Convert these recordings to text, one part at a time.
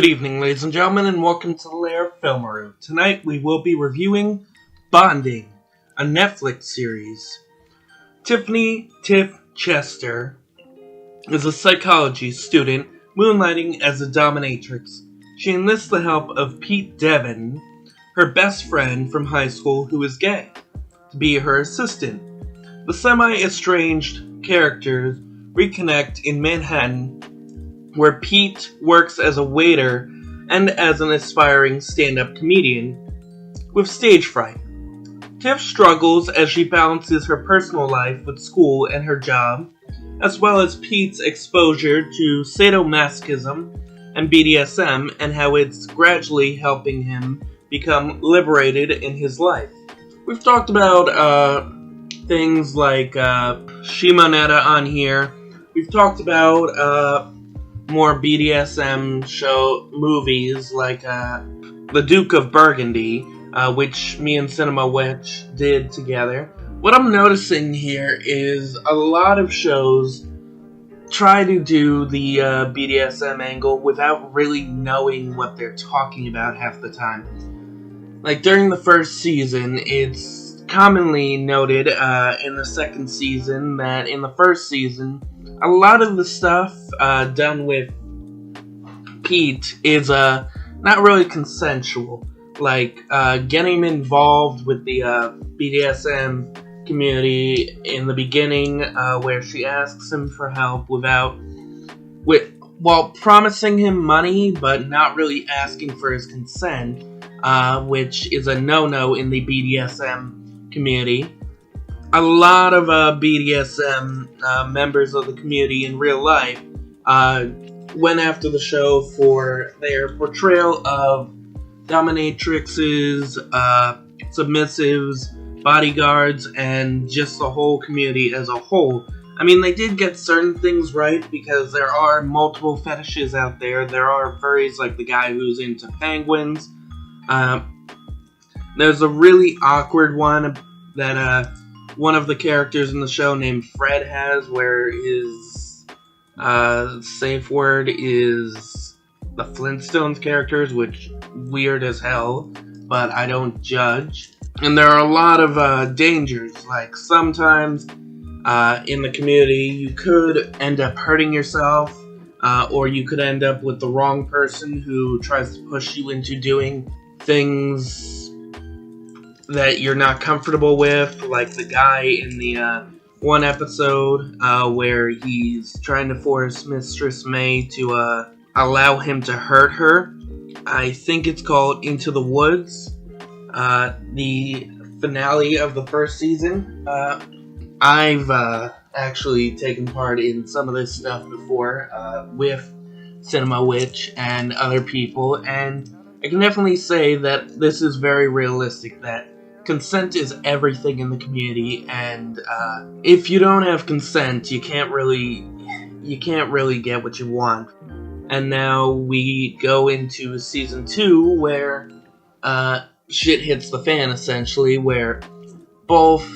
Good evening, ladies and gentlemen, and welcome to the Lair Filmaroo. Tonight we will be reviewing Bonding, a Netflix series. Tiffany "Tiff" Chester is a psychology student moonlighting as a dominatrix. She enlists the help of Pete Devon, her best friend from high school who is gay, to be her assistant. The semi-estranged characters reconnect in Manhattan, where Pete works as a waiter and as an aspiring stand-up comedian with stage fright. Tiff struggles as she balances her personal life with school and her job, as well as Pete's exposure to sadomasochism and BDSM and how it's gradually helping him become liberated in his life. We've talked about things like Shimonetta on here. We've talked about more BDSM movies like The Duke of Burgundy, which me and Cinema Witch did together. What I'm noticing here is a lot of shows try to do the BDSM angle without really knowing what they're talking about half the time. Like during the first season, it's commonly noted in the second season that in the first season, a lot of the stuff done with Pete is not really consensual. Like getting involved with the BDSM community in the beginning, where she asks him for help while promising him money, but not really asking for his consent, which is a no-no in the BDSM community. A lot of BDSM members of the community in real life went after the show for their portrayal of dominatrixes, submissives, bodyguards, and just the whole community as a whole. I mean, they did get certain things right because there are multiple fetishes out there. There are furries like the guy who's into penguins. There's a really awkward one that one of the characters in the show named Fred has, where his safe word is the Flintstones characters, which weird as hell, but I don't judge. And there are a lot of dangers, like sometimes in the community you could end up hurting yourself, or you could end up with the wrong person who tries to push you into doing things that you're not comfortable with, like the guy in the one episode where he's trying to force Mistress May to allow him to hurt her. I think it's called Into the Woods, the finale of the first season. I've actually taken part in some of this stuff before with Cinema Witch and other people, and I can definitely say that this is very realistic, that consent is everything in the community, and if you don't have consent, you can't really get what you want. And now we go into season 2, where shit hits the fan, essentially, where both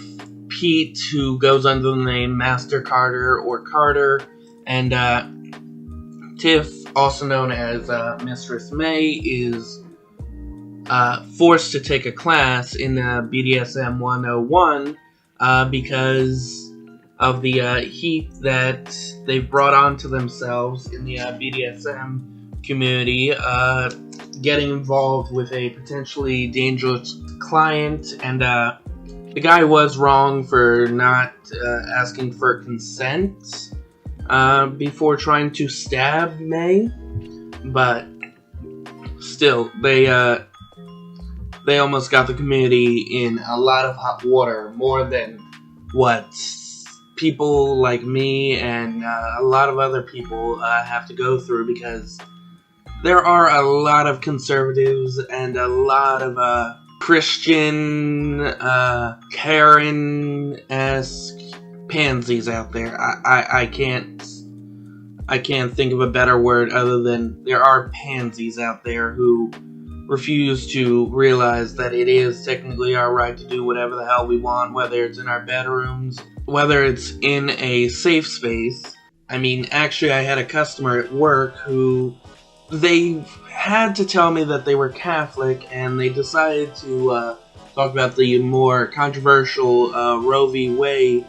Pete, who goes under the name Master Carter or Carter, and Tiff, also known as Mistress May, is forced to take a class in BDSM 101 because of the heat that they've brought onto themselves in the BDSM community, getting involved with a potentially dangerous client, and the guy was wrong for not asking for consent before trying to stab May, but still, they almost got the community in a lot of hot water, more than what people like me and a lot of other people have to go through, because there are a lot of conservatives and a lot of Christian, Karen-esque pansies out there. I can't think of a better word other than there are pansies out there who refuse to realize that it is technically our right to do whatever the hell we want, whether it's in our bedrooms, whether it's in a safe space. I mean, actually, I had a customer at work who they had to tell me that they were Catholic, and they decided to talk about the more controversial Roe v. Wade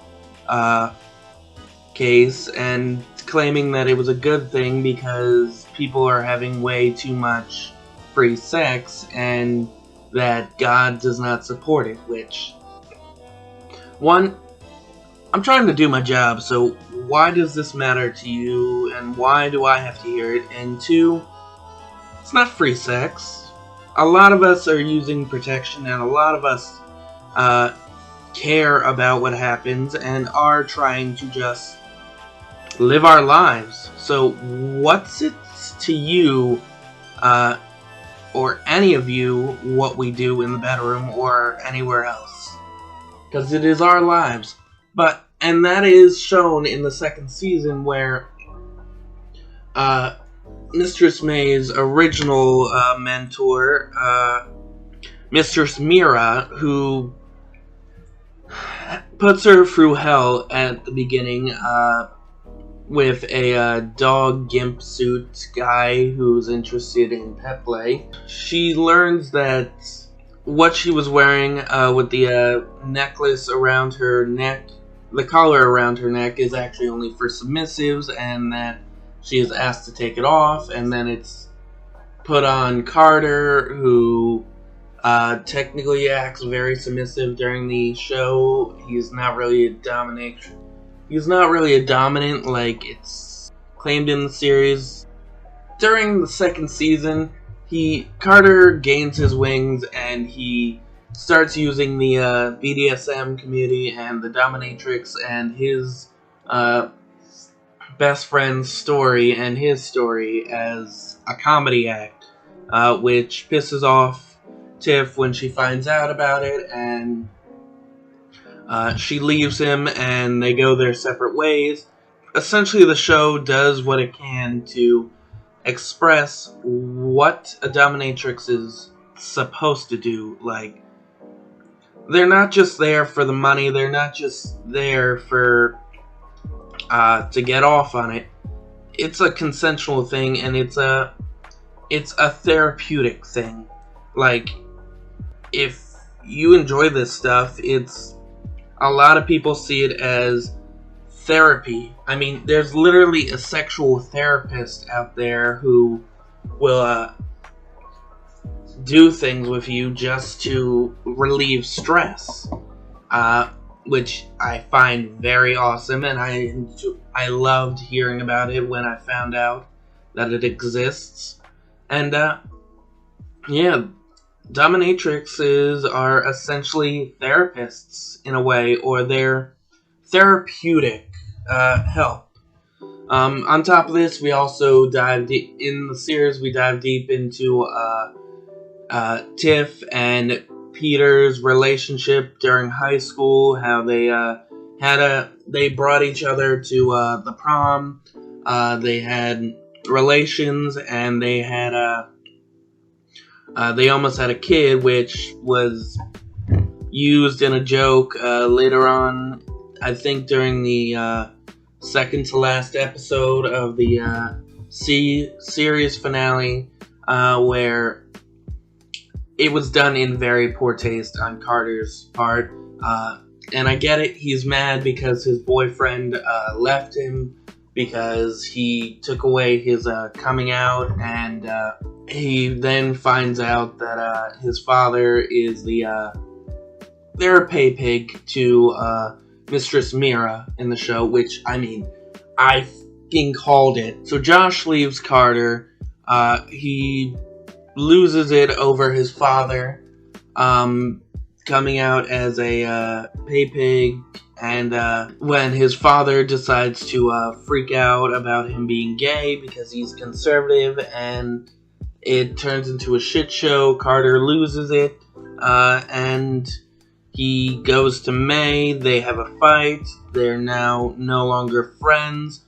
case, and claiming that it was a good thing because people are having way too much free sex, and that God does not support it, which, one, I'm trying to do my job, so why does this matter to you, and why do I have to hear it? And two, it's not free sex. A lot of us are using protection, and a lot of us care about what happens, and are trying to just live our lives. So what's it to you, or any of you, what we do in the bedroom or anywhere else? Because it is our lives. And that is shown in the second season, where Mistress May's original mentor, Mistress Mira, who puts her through hell at the beginning with a dog gimp suit guy who's interested in pet play. She learns that what she was wearing with the necklace around her neck, the collar around her neck, is actually only for submissives, and that she is asked to take it off, and then it's put on Carter, who technically acts very submissive during the show. He's not really a dominant like it's claimed in the series. During the second season, Carter gains his wings, and he starts using the BDSM community and the dominatrix and his best friend's story and his story as a comedy act, which pisses off Tiff when she finds out about it, and she leaves him, and they go their separate ways. Essentially, the show does what it can to express what a dominatrix is supposed to do. Like, they're not just there for the money, they're not just there for to get off on it. It's a consensual thing, and it's a therapeutic thing. Like, if you enjoy this stuff, a lot of people see it as therapy. I mean, there's literally a sexual therapist out there who will do things with you just to relieve stress, which I find very awesome, and I loved hearing about it when I found out that it exists. And yeah, dominatrixes are essentially therapists in a way, or they're therapeutic help. On top of this, we also dive deep in the series. We dive deep into Tiff and Peter's relationship during high school. How they they brought each other to the prom. They had relations, and they had they almost had a kid, which was used in a joke later on, I think during the second to last episode of the series finale, where it was done in very poor taste on Carter's part. And I get it, he's mad because his boyfriend left him because he took away his coming out, and he then finds out that his father is they're a pay pig to Mistress Mira in the show, which, I mean, I fucking called it. So Josh leaves Carter. He loses it over his father coming out as a pay pig, and when his father decides to freak out about him being gay because he's conservative, and it turns into a shit show. Carter loses it, and he goes to May. They have a fight. They're now no longer friends.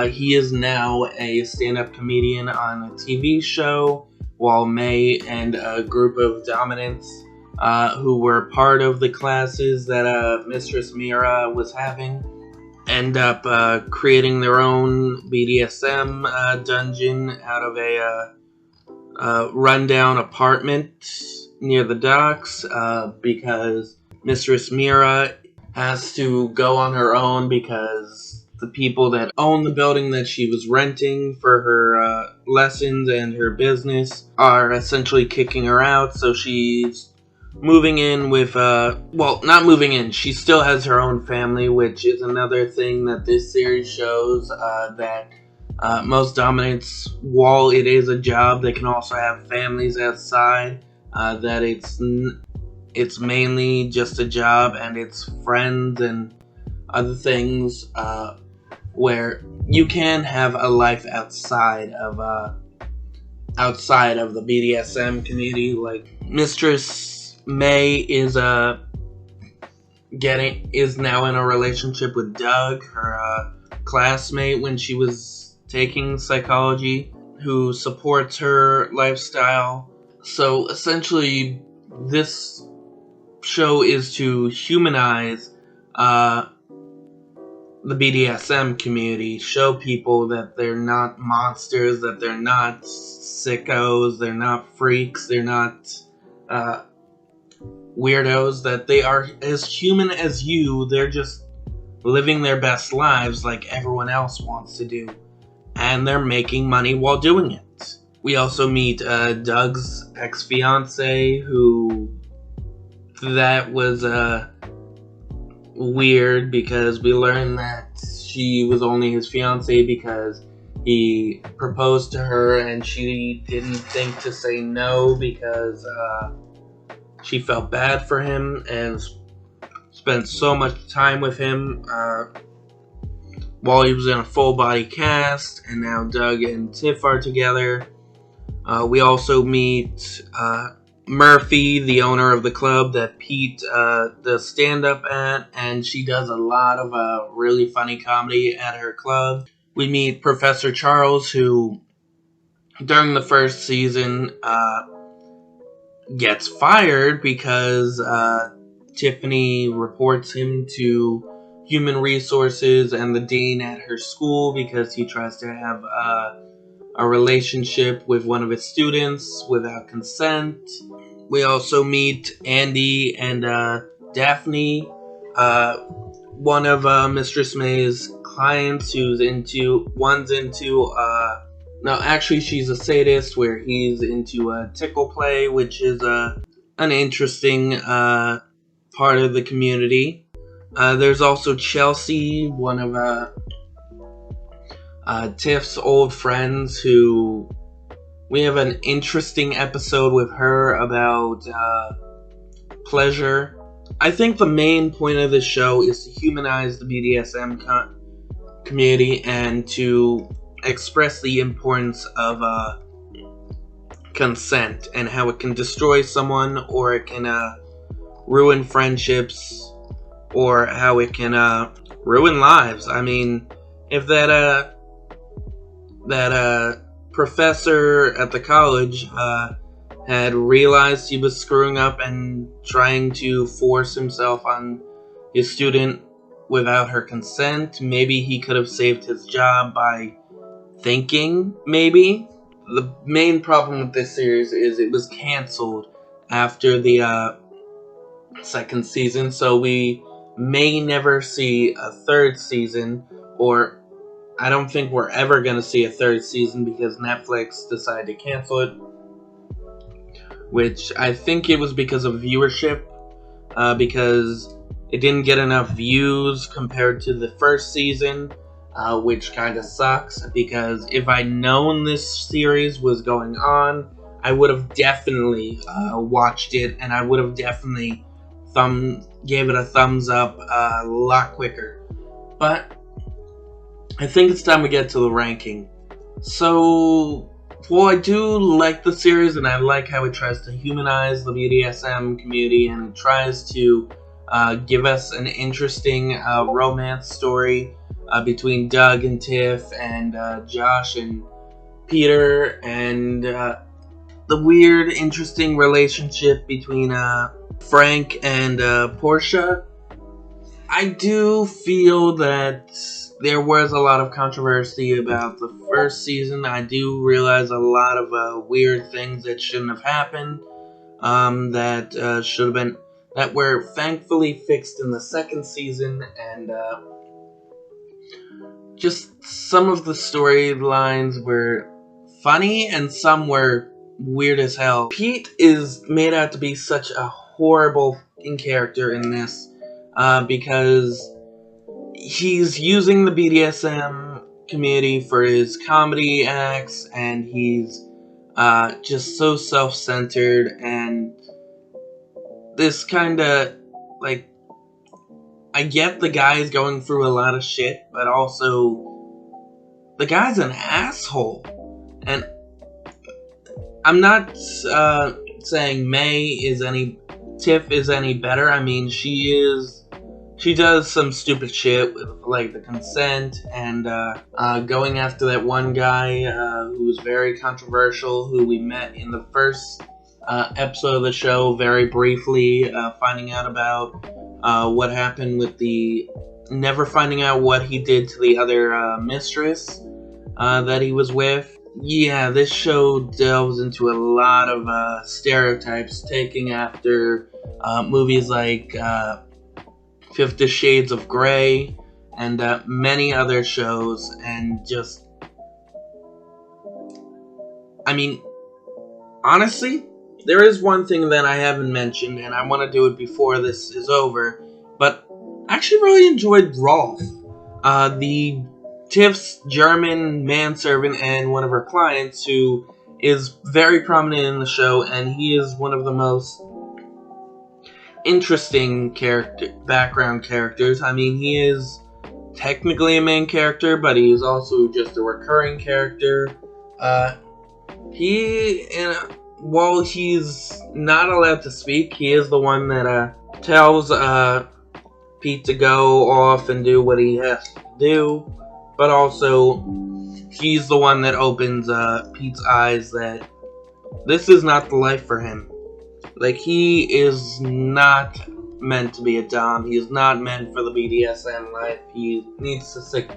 He is now a stand-up comedian on a TV show, while May and a group of dominants who were part of the classes that Mistress Mira was having end up creating their own BDSM dungeon out of a rundown apartment near the docks because Mistress Mira has to go on her own because the people that own the building that she was renting for her lessons and her business are essentially kicking her out, so she's moving in with, not moving in, she still has her own family, which is another thing that this series shows, that most dominants, while it is a job, they can also have families outside, that it's mainly just a job and it's friends and other things, where you can have a life outside of the BDSM community. Like Mistress May is now in a relationship with Doug, her classmate when she was taking psychology, who supports her lifestyle. So essentially, this show is to humanize the BDSM community, show people that they're not monsters, that they're not sickos, they're not freaks, they're not weirdos, that they are as human as you, they're just living their best lives like everyone else wants to do, and they're making money while doing it. We also meet Doug's ex-fiance, who that was weird because we learned that she was only his fiance because he proposed to her and she didn't think to say no because she felt bad for him and spent so much time with him while he was in a full body cast, and now Doug and Tiff are together. We also meet Murphy, the owner of the club that Pete does stand-up at, and she does a lot of really funny comedy at her club. We meet Professor Charles, who during the first season gets fired because Tiffany reports him to Human Resources and the dean at her school because he tries to have a relationship with one of his students without consent. We also meet Andy and Daphne, one of Mistress May's clients she's a sadist where he's into tickle play, which is an interesting part of the community. There's also Chelsea, one of Tiff's old friends, who we have an interesting episode with her about pleasure. I think the main point of this show is to humanize the BDSM community and to express the importance of consent and how it can destroy someone, or it can ruin friendships, or how it can ruin lives. I mean, if that professor at the college had realized he was screwing up and trying to force himself on his student without her consent, maybe he could have saved his job by thinking, maybe. The main problem with this series is it was canceled after the second season, so we may never see a third season, or I don't think we're ever going to see a third season because Netflix decided to cancel it, which I think it was because of viewership, because it didn't get enough views compared to the first season, which kind of sucks, because if I'd known this series was going on, I would have definitely watched it, and I would have definitely gave it a thumbs up a lot quicker. But I think it's time we get to the ranking. So, well, I do like the series, and I like how it tries to humanize the BDSM community, and it tries to give us an interesting romance story between Doug and Tiff, and Josh and Peter, and the weird, interesting relationship between Frank and Portia. I do feel that there was a lot of controversy about the first season. I do realize a lot of weird things that shouldn't have happened, that should have been, that were thankfully fixed in the second season, and just some of the storylines were funny and some were weird as hell. Pete is made out to be such a horrible character in this, because he's using the BDSM community for his comedy acts, and he's just so self-centered, and this kind of, like, I get the guy's going through a lot of shit, but also the guy's an asshole. And I'm not saying Tiff is any better. I mean, she does some stupid shit with, like, the consent and going after that one guy who was very controversial, who we met in the first episode of the show very briefly, finding out about what happened with never finding out what he did to the other mistress that he was with. Yeah, this show delves into a lot of stereotypes, taking after movies like 50 Shades of Grey and many other shows, and just, I mean, honestly, there is one thing that I haven't mentioned, and I want to do it before this is over, but I actually really enjoyed Rolf, the Tiff's German manservant and one of her clients, who is very prominent in the show, and he is one of the most interesting background characters. I mean, he is technically a main character, but he is also just a recurring character. While he's not allowed to speak, he is the one that tells Pete to go off and do what he has to do, but also he's the one that opens Pete's eyes that this is not the life for him. Like, he is not meant to be a dom. He is not meant for the BDSM life. He needs to stick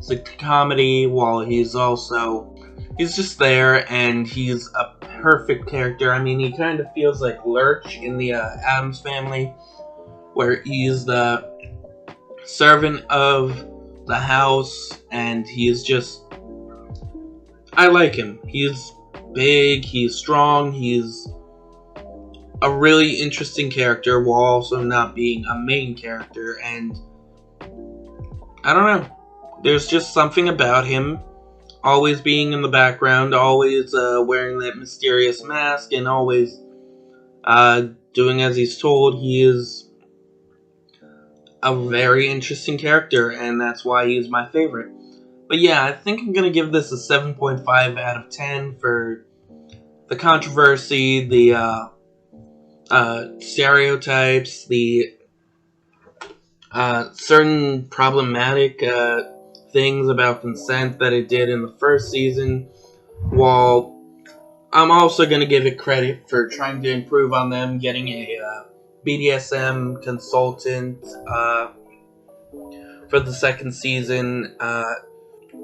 to comedy, while he's just there, and he's a perfect character. I mean, he kind of feels like Lurch in the Addams Family, where he's the servant of the house, and he's just, I like him. He's big, he's strong, he's a really interesting character while also not being a main character, and I don't know, there's just something about him always being in the background, always wearing that mysterious mask, and always doing as he's told. He is a very interesting character, and that's why he's my favorite. But yeah, I think I'm gonna give this a 7.5 out of 10 for the controversy, the stereotypes, the certain problematic things about consent that it did in the first season, while I'm also going to give it credit for trying to improve on them, getting a BDSM consultant for the second season,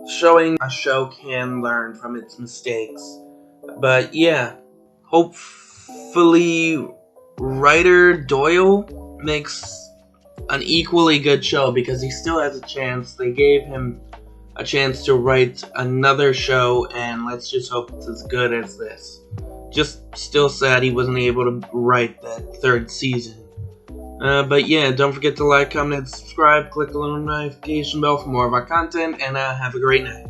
showing a show can learn from its mistakes. But yeah, hopefully writer Doyle makes an equally good show, because he still has a chance. They gave him a chance to write another show, and let's just hope it's as good as this. Just still sad he wasn't able to write that third season. But yeah, don't forget to like, comment, and subscribe. Click the little notification bell for more of our content, and have a great night.